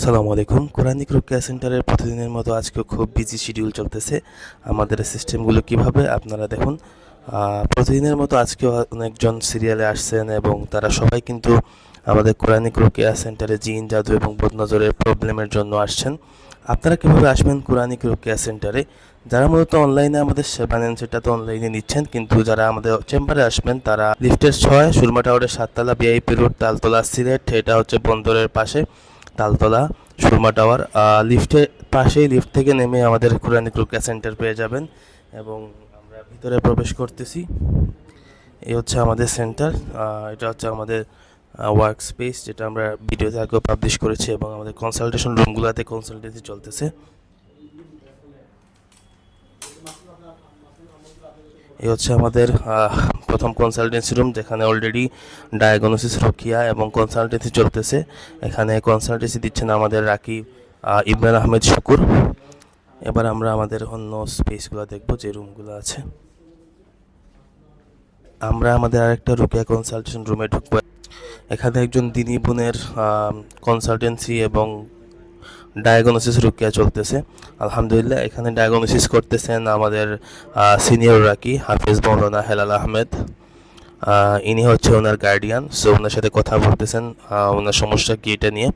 আসসালামু আলাইকুম। কোরআনিক রুকিয়া সেন্টারের প্রতিদিনের মতো আজকেও খুব বিজি শিডিউল চলতেছে। আমাদের সিস্টেমগুলো কিভাবে আপনারা দেখুন। প্রতিদিনের মতো আজকেও অনেকজন সিরিয়ালে আসছেন এবং তারা সবাই কিন্তু আমাদের কোরআনিক রুকিয়া সেন্টারে জিন জাদু এবং বদনজরের প্রবলেমের জন্য আসছেন। আপনারা কীভাবে আসবেন কোরআনিক রুকিয়া সেন্টারে? যারা মূলত অনলাইনে আমাদের সেবা নেন সেটা তো অনলাইনে নিচ্ছেন, কিন্তু যারা আমাদের চেম্বারে আসবেন তারা লিফটের 6 সুরমা টাওয়ারের 7তলা ভিআইপি রোড, তালতলা, সিলেট। এটা হচ্ছে বন্দরের পাশে তালতলা সুরমা টাওয়ার। লিফটের পাশেই, লিফট থেকে নেমে আমাদের কোরআনিক রুকিয়া সেন্টার পেয়ে যাবেন এবং আমরা ভিতরে প্রবেশ করতেছি। এই হচ্ছে আমাদের সেন্টার। এটা হচ্ছে আমাদের ওয়ার্ক স্পেস, যেটা আমরা ভিডিওতে আগেও পাবলিশ করেছি, এবং আমাদের কনসালটেশন রুমগুলোতে কনসালটেন্সি চলতেছে। এই হচ্ছে আমাদের প্রথম কনসালটেন্সি রুম, যেখানে অলরেডি ডায়াগনোসিস, রুকিয়া এবং কনসালটেন্সি চলতেছে। এখানে কনসালটেন্সি দিচ্ছেন আমাদের রাকিব ইমরান আহমেদ শুকুর। এবার আমরা আমাদের অন্য স্পেসগুলো দেখব, যে রুমগুলো আছে। আমরা আমাদের আরেকটা রুকিয়া কনসালটেশন রুমে ঢুকবো। এখানে একজন দিনী বোনের কনসালটেন্সি এবং ডায়াগনোসিস রুকিয়া চলতেছে। আলহামদুলিল্লাহ, এখানে ডায়াগনোসিস করতেছেন আমাদের সিনিয়র রাকি হাফিজ মৌলানা হেলাল আহমেদ। ইনি হচ্ছে ওনার গার্ডিয়ান, সো ওনার সাথে কথা বলতেছেন ওনার সমস্যা কী এটা নিয়ে।